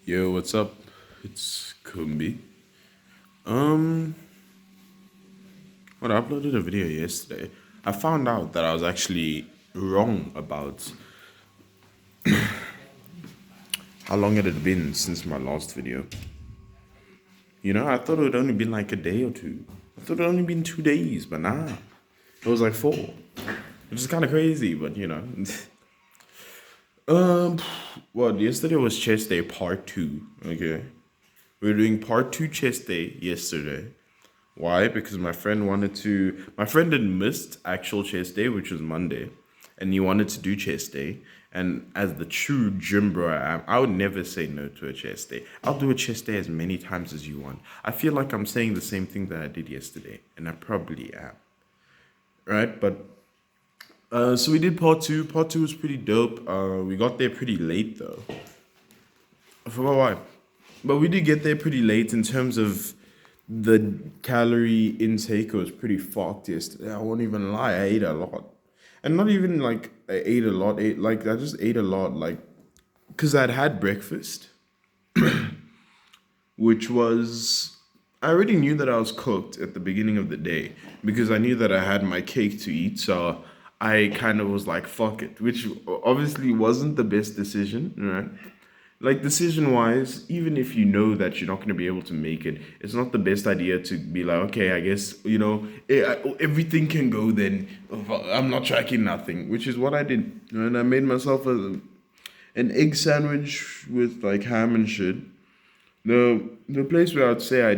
Yo, what's up? It's Kumbi. Um, I uploaded a video yesterday. I found out that I was actually wrong about how long it had been since my last video. I thought it would only been like a day or two. I thought it had only been 2 days, but nah, it was like four, which is kind of crazy. But um, well, yesterday was chest day part two. Okay, we were doing part two chest day yesterday. Why? Because my friend had missed actual chest day, which was Monday, and he wanted to do chest day. And as the true gym bro I am, I would never say no to a chest day. I'll do a chest day as many times as you want. I feel like I'm saying the same thing that I did yesterday, and I probably am. Right? But so we did part two. Part two was pretty dope. We got there pretty late though. I forgot why. But we did get there pretty late in terms of the calorie intake was pretty fucked yesterday. I won't even lie, I ate a lot. And not even like I ate a lot, I just ate a lot, like, because I'd had breakfast, which was, I already knew that I was cooked at the beginning of the day because I knew that I had my cake to eat. So I kind of was like, fuck it, which obviously wasn't the best decision, right? Like decision wise, even if you know that you're not going to be able to make it, it's not the best idea to be like, okay, I guess everything can go. Then I'm not tracking nothing, which is what I did, and I made myself an egg sandwich with like ham and shit. The place where I'd say I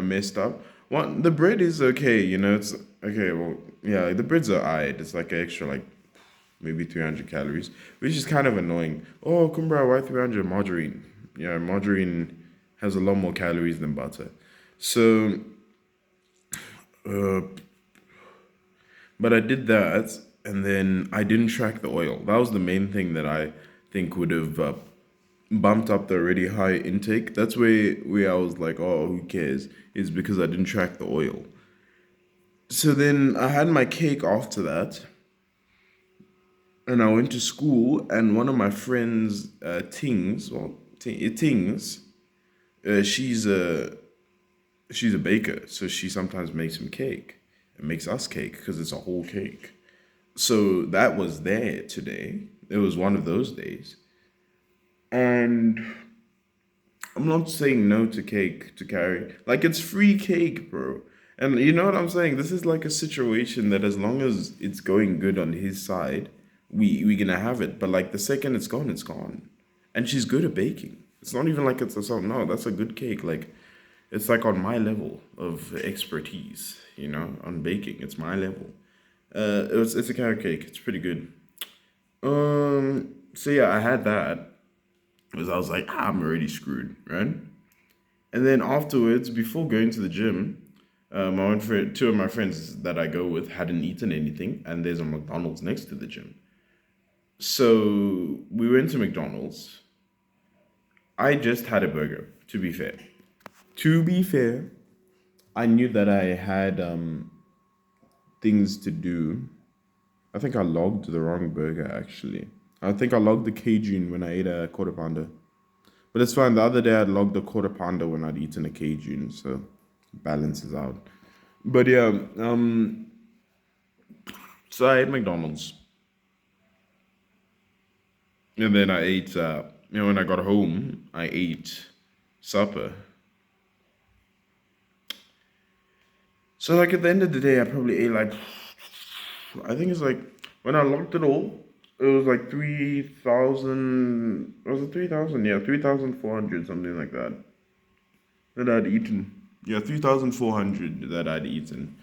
messed up. One, the bread is okay, it's okay. Well, yeah, the breads are alright. It's like an extra like maybe 300 calories, which is kind of annoying. Oh, Kumbra, why 300 margarine? Yeah, margarine has a lot more calories than butter. So, uh, but I did that, and then I didn't track the oil. That was the main thing that I think would have bumped up the already high intake. That's where I was like, oh, who cares? Is because I didn't track the oil. So then I had my cake after that, and I went to school, and one of my friends, Tings, she's a baker, so she sometimes makes him cake and makes us cake because it's a whole cake. So that was there today. It was one of those days, and I'm not saying no to cake to carry. Like it's free cake, bro. And you know what I'm saying? This is like a situation that as long as it's going good on his side, we gonna have it. But like the second it's gone, it's gone. And she's good at baking. It's not even like it's a song. No, that's a good cake. Like it's like on my level of expertise, on baking. It's my level. It's a carrot cake. It's pretty good. So yeah, I had that because I was like, I'm already screwed, right? And then afterwards, before going to the gym, two of my friends that I go with hadn't eaten anything, and there's a McDonald's next to the gym. So we went to McDonald's. I just had a burger, to be fair. To be fair, I knew that I had things to do. I think I logged the wrong burger, actually. I think I logged the Cajun when I ate a quarter pounder. But it's fine. The other day I'd logged a quarter pounder when I'd eaten a Cajun, so it balances out. But yeah, so I ate McDonald's, and then I ate. When I got home, I ate supper. So like at the end of the day, I probably ate like, I think it's like when I logged it all, it was like 3,000. Was it 3,000? Yeah, 3,400 something like that I'd eaten. Yeah, 3,400 that I'd eaten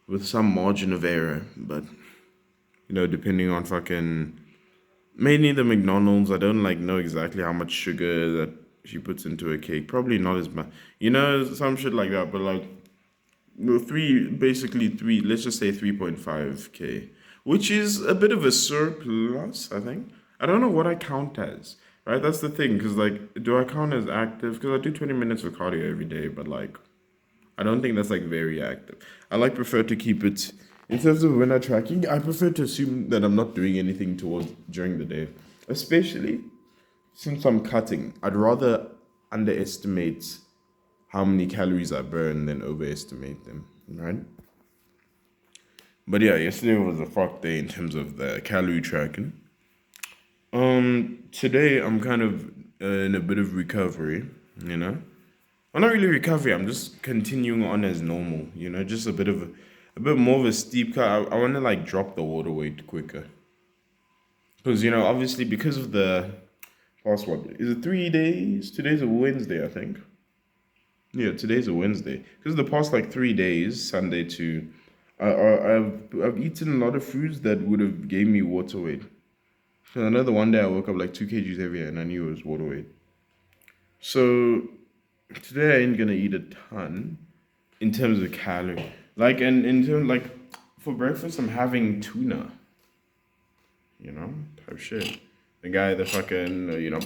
with some margin of error, but depending on fucking mainly the McDonald's, I don't like know exactly how much sugar that she puts into a cake. Probably not as much, some shit like that. But like, basically three. Let's just say 3.5K, which is a bit of a surplus. I think. I don't know what I count as. Right, that's the thing. Cause like, do I count as active? Because I do 20 minutes of cardio every day, but like, I don't think that's like very active. I like prefer to keep it in terms of when I'm tracking. I prefer to assume that I'm not doing anything towards during the day, especially since I'm cutting, I'd rather underestimate how many calories I burn than overestimate them, right? But yeah, yesterday was a fuck day in terms of the calorie tracking. Today I'm kind of in a bit of recovery, you know. Well, not really recovery. I'm just continuing on as normal, just a bit more of a steep cut. I want to like drop the water weight quicker because obviously because of the past what is it 3 days? Today's a Wednesday, I think. Yeah, today's a Wednesday. Because the past like 3 days, Sunday to, I've eaten a lot of foods that would have gave me water weight. So I know the one day I woke up like 2 kgs heavier and I knew it was water weight. So today I ain't gonna eat a ton in terms of calorie. Like and in terms like for breakfast I'm having tuna, type shit. The guy that fucking when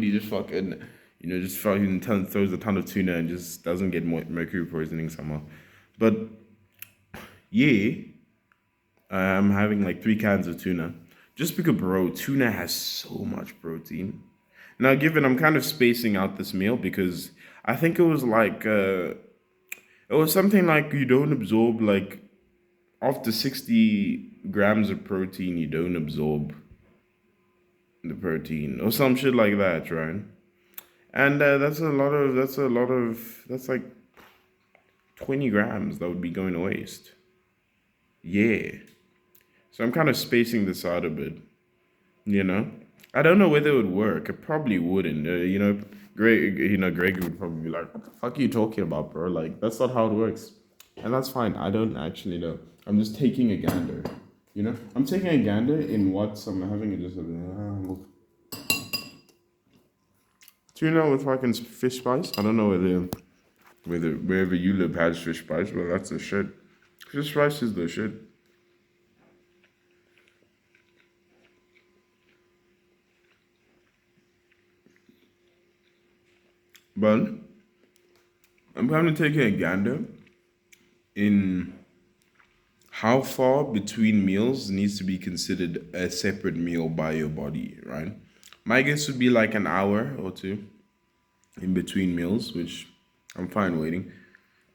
he just fucking just fucking throws a ton of tuna and just doesn't get mercury poisoning somehow. But yeah, I'm having like 3 cans of tuna. Just because, bro, tuna has so much protein. Now, given I'm kind of spacing out this meal because I think it was something like you don't absorb like after 60 grams of protein, you don't absorb the protein or some shit like that, right? And that's like 20 grams that would be going to waste. Yeah. So I'm kind of spacing this out a bit, you know? I don't know whether it would work. It probably wouldn't. Greg would probably be like, what the fuck are you talking about, bro? Like, that's not how it works. And that's fine. I don't actually know. I'm just taking a gander, I'm taking a gander in what I'm having tuna with fucking fish spice. I don't know whether wherever you live has fish spice, but that's the shit. Fish spice is the shit. But I'm kind of taking a gander in how far between meals needs to be considered a separate meal by your body, right? My guess would be like an hour or two in between meals, which I'm fine waiting.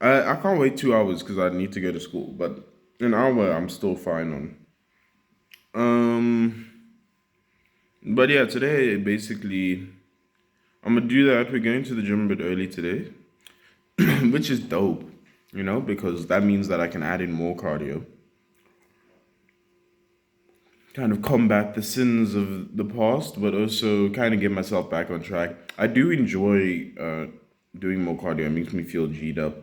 I can't wait 2 hours because I need to go to school, but an hour I'm still fine on. Um, but yeah, today basically I'm gonna do that. We're going to the gym a bit early today, which is dope, because that means that I can add in more cardio, kind of combat the sins of the past, but also kind of get myself back on track. I do enjoy doing more cardio. It makes me feel G'd up,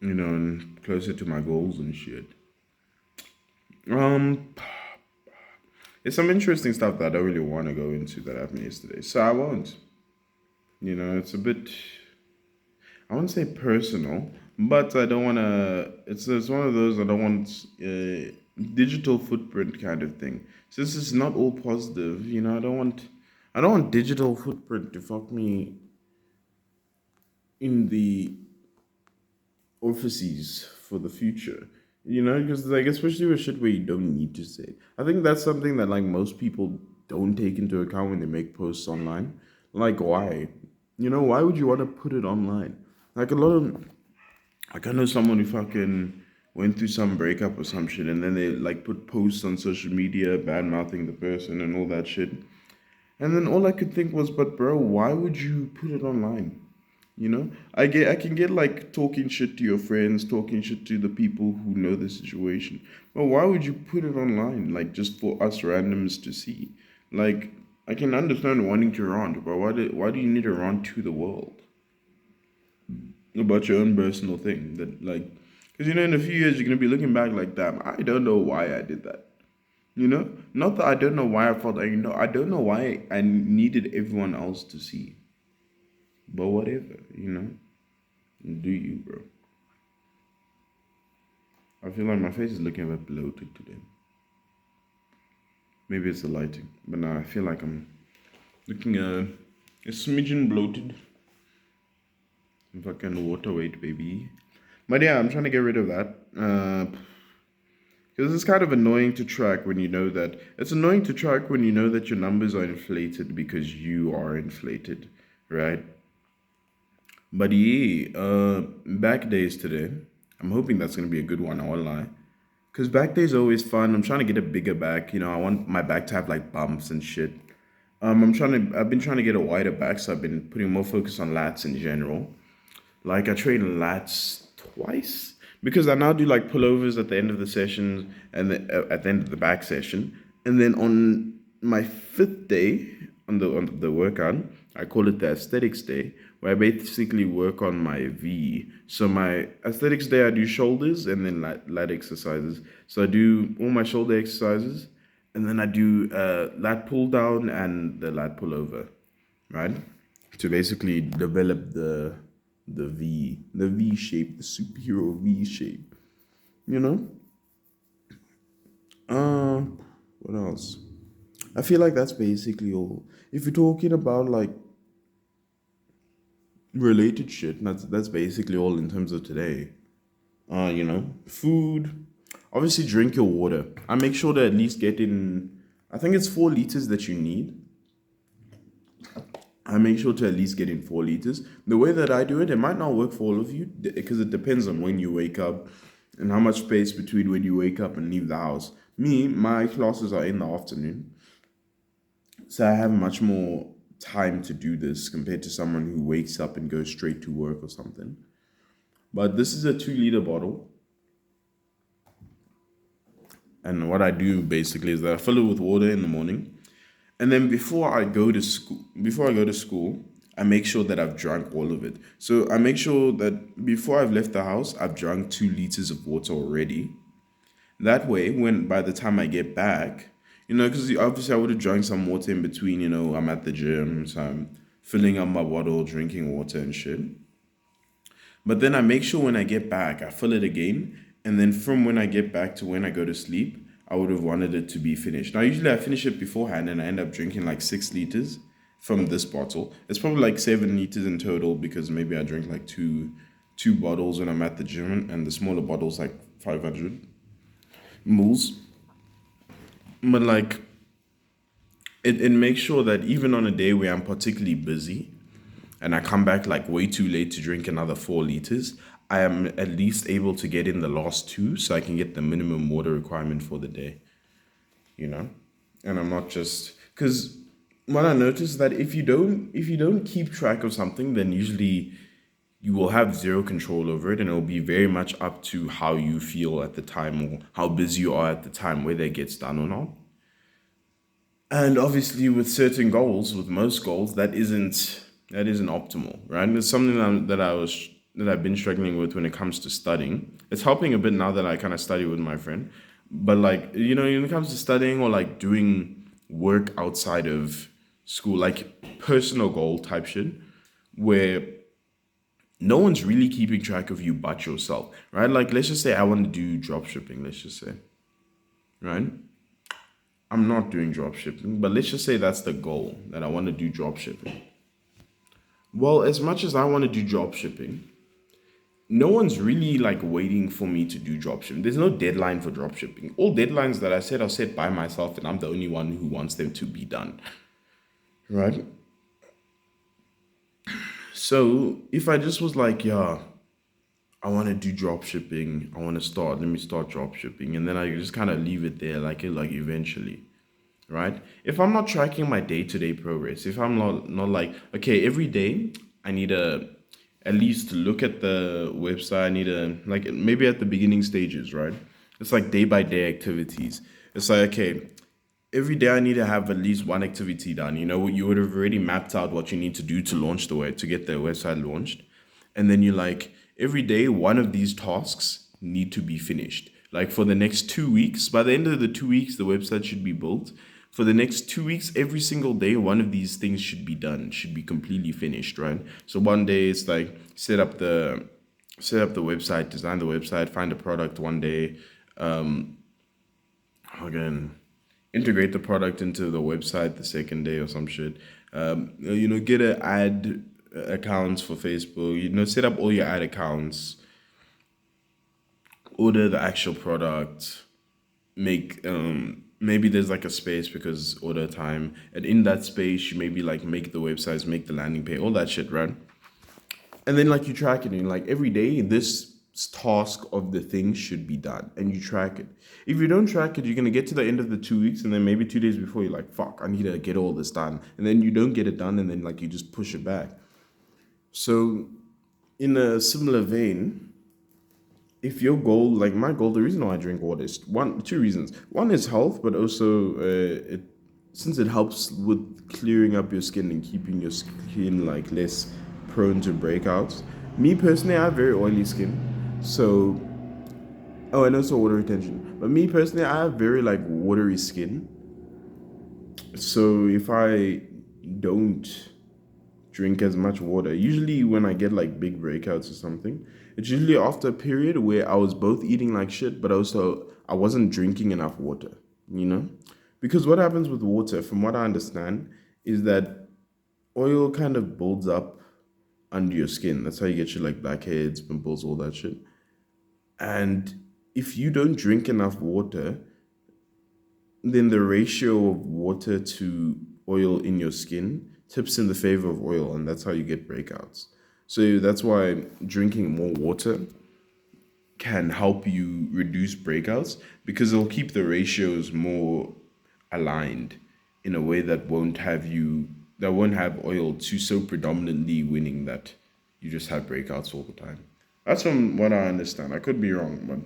and closer to my goals and shit. Um, it's some interesting stuff that I don't really want to go into that happened yesterday, so I won't. It's a bit, I wouldn't say personal, but I don't want to. It's one of those I don't want digital footprint kind of thing. Since it's not all positive, I don't want digital footprint to fuck me in the offices for the future. Because like especially with shit where you don't need to say. I think that's something that like most people don't take into account when they make posts online. Like why? Why would you want to put it online? Like a lot of like I know someone who fucking went through some breakup or some shit and then they like put posts on social media bad mouthing the person and all that shit. And then all I could think was, but bro, why would you put it online? I can get like talking shit to your friends, talking shit to the people who know the situation. But why would you put it online? Like just for us randoms to see? Like I can understand wanting to rant, but why do you need to rant to the world about your own personal thing? That like, because in a few years you're gonna be looking back like, damn, I don't know why I did that. Not that I don't know why I felt like, I don't know why I needed everyone else to see. But whatever, do you, bro? I feel like my face is looking a bit bloated today. Maybe it's the lighting, but now I feel like I'm looking a smidgen bloated. Fucking water weight, baby. But yeah, I'm trying to get rid of that. Because it's kind of annoying to track when you know that it's annoying to track when you know that your numbers are inflated because you are inflated, right? But yeah, back days today. I'm hoping that's gonna be a good one. I won't lie. Cause back days are always fun. I'm trying to get a bigger back. I want my back to have like bumps and shit. I've been trying to get a wider back, so I've been putting more focus on lats in general. Like I train lats twice because I now do like pullovers at the end of the session and at the end of the back session, and then on my fifth day on the workout, I call it the aesthetics day, where I basically work on my V. So my aesthetics day, I do shoulders and then lat exercises. So I do all my shoulder exercises, and then I do lat pull down and the lat pull over, right? To basically develop the V shape, the superhero V shape. You know? Uh what else? I feel like that's basically all. If you're talking about like related shit, that's basically all in terms of today. Food. Obviously drink your water. I make sure to at least get in, I think it's 4 liters that you need. I make sure to at least get in 4 liters. The way that I do it, it might not work for all of you because it depends on when you wake up and how much space between when you wake up and leave the house. Me, my classes are in the afternoon, so I have much more time to do this compared to someone who wakes up and goes straight to work or something. But this is a 2 liter bottle, and what I do basically is that I fill it with water in the morning. And then before I go to school, I make sure that I've drunk all of it. So I make sure that before I've left the house, I've drunk 2 liters of water already. That way, when by the time I get back, because obviously I would have drunk some water in between. I'm at the gym, so I'm filling up my bottle, drinking water and shit. But then I make sure when I get back, I fill it again. And then from when I get back to when I go to sleep, I would have wanted it to be finished. Now, usually I finish it beforehand and I end up drinking like 6 liters from this bottle. It's probably like 7 liters in total because maybe I drink like two bottles when I'm at the gym and the smaller bottle's like 500 mils. But like, it makes sure that even on a day where I'm particularly busy, and I come back like way too late to drink another 4 liters, I am at least able to get in the last two so I can get the minimum water requirement for the day, you know? And I'm not just because what I noticed that if you don't keep track of something, then usually you will have zero control over it and it'll be very much up to how you feel at the time or how busy you are at the time, whether it gets done or not. And obviously, with certain goals, with most goals, that isn't optimal, right? It's something that I've been struggling with when it comes to studying. It's helping a bit now that I kind of study with my friend, but like when it comes to studying or like doing work outside of school, like personal goal type shit, where no one's really keeping track of you but yourself, right? Like let's just say I want to do drop shipping. Let's just say, right? I'm not doing drop shipping, but let's just say that's the goal that I want to do drop shipping. Well, as much as I want to do drop shipping, no one's really like waiting for me to do drop shipping. There's no deadline for drop shipping. All deadlines that I set are set by myself, and I'm the only one who wants them to be done. Right? So if I just was like, yeah, I want to do drop shipping, let me start drop shipping, and then I just kind of leave it there, like eventually. Right? If I'm not tracking my day-to-day progress, if I'm not like, okay, every day I need to at least look at the website, I need to like maybe at the beginning stages, right? It's like day by day activities. It's like, okay, every day I need to have at least one activity done. You would have already mapped out what you need to do to launch the web to get the website launched. And then you like every day one of these tasks need to be finished. Like for the next 2 weeks, by the end of the 2 weeks, the website should be built. For the next 2 weeks, every single day, one of these things should be done, should be completely finished, right? So one day it's like set up the website, design the website, find a product one day, again, integrate the product into the website the second day or some shit. Get a ad accounts for Facebook, set up all your ad accounts, order the actual product, make maybe there's like a space because order time, and in that space you maybe like make the websites, make the landing page, all that shit, right? And then like you track it, and like every day this task of the thing should be done, and you track it. If you don't track it, you're gonna get to the end of the 2 weeks, and then maybe 2 days before you're like, fuck, I need to get all this done, and then you don't get it done, and then like you just push it back. So in a similar vein, if your goal, like my goal, the reason why I drink water is two reasons. One is health, but also it since it helps with clearing up your skin and keeping your skin like less prone to breakouts. Me personally, I have very oily skin, so oh, and also water retention. But me personally, I have very like watery skin. So if I don't drink as much water, usually when I get like big breakouts or something, it's usually after a period where I was both eating like shit, but also I wasn't drinking enough water, you know? Because what happens with water, from what I understand, is that oil kind of builds up under your skin. That's how you get your like blackheads, pimples, all that shit. And if you don't drink enough water, then the ratio of water to oil in your skin tips in the favor of oil, and that's how you get breakouts. So that's why drinking more water can help you reduce breakouts, because it'll keep the ratios more aligned in a way that won't have oil too so predominantly winning that you just have breakouts all the time. That's from what I understand. I could be wrong, but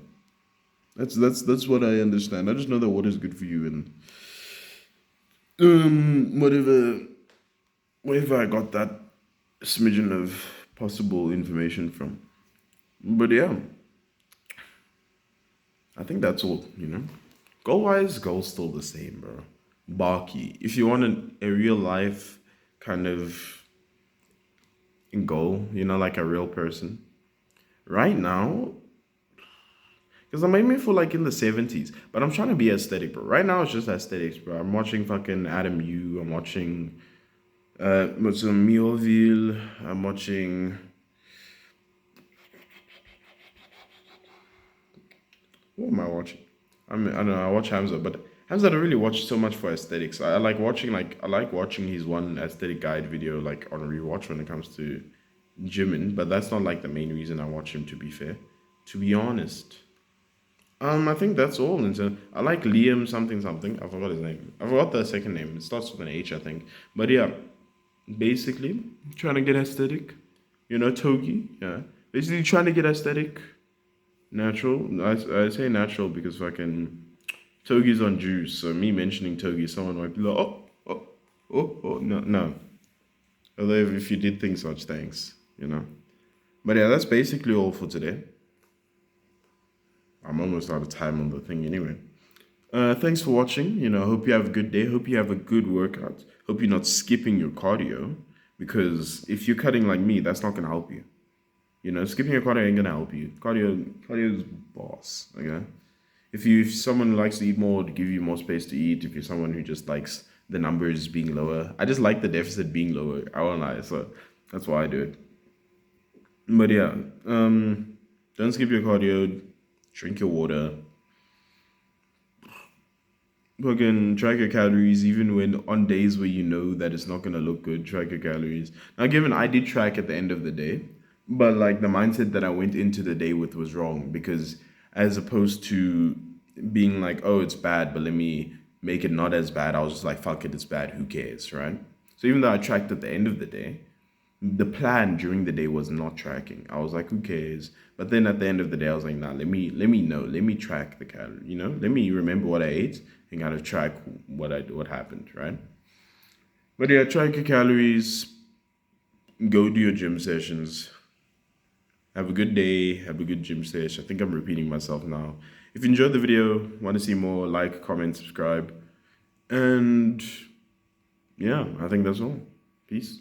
that's what I understand. I just know that water is good for you, and wherever I got that smidgen of possible information from. But yeah, I think that's all, you know. Goal wise, goal's still the same, bro. Barky. If you want a real life kind of goal, you know, like a real person. Right now, because I made me feel like in the 70s, but I'm trying to be aesthetic, bro. Right now it's just aesthetics, bro. I'm watching fucking Adam U. I'm watching some Millville. I'm watching. What am I watching? I don't know. I watch Hamza, but Hamza I don't really watch so much for aesthetics. I like watching his one aesthetic guide video like on rewatch when it comes to gymming, but that's not like the main reason I watch him. To be fair, to be honest, I think that's all. And so I like Liam something something. I forgot his name. I forgot the second name. It starts with an H, I think. But yeah, basically trying to get aesthetic. You know, Togi. Yeah, basically trying to get aesthetic. Natural. I say natural because fucking Togi's on juice. So me mentioning Togi, someone might be like, oh, no, no. Although if you did think such, thanks, you know. But yeah, that's basically all for today. I'm almost out of time on the thing anyway. Thanks for watching. You know, hope you have a good day. Hope you have a good workout. Hope you're not skipping your cardio, because if you're cutting like me, that's not gonna help you. You know, skipping your cardio ain't gonna help you. Cardio is boss. Okay. If someone likes to eat more, to give you more space to eat. If you're someone who just likes the numbers being lower, I just like the deficit being lower. I won't lie. So that's why I do it. But yeah, don't skip your cardio. Drink your water. Fucking track your calories, even when on days where you know that it's not gonna look good. Track your calories. Now, given I did track at the end of the day, but like the mindset that I went into the day with was wrong, because as opposed to being like, oh, it's bad, but let me make it not as bad, I was just like, fuck it, it's bad. Who cares, right? So even though I tracked at the end of the day, the plan during the day was not tracking. I was like, who cares? But then at the end of the day, I was like, nah, let me know. Let me track the calorie, you know? Let me remember what I ate and kind of track what happened, right? But yeah, track your calories, go do your gym sessions. Have a good day, have a good gym session. I think I'm repeating myself now. If you enjoyed the video, want to see more, like, comment, subscribe. And yeah, I think that's all. Peace.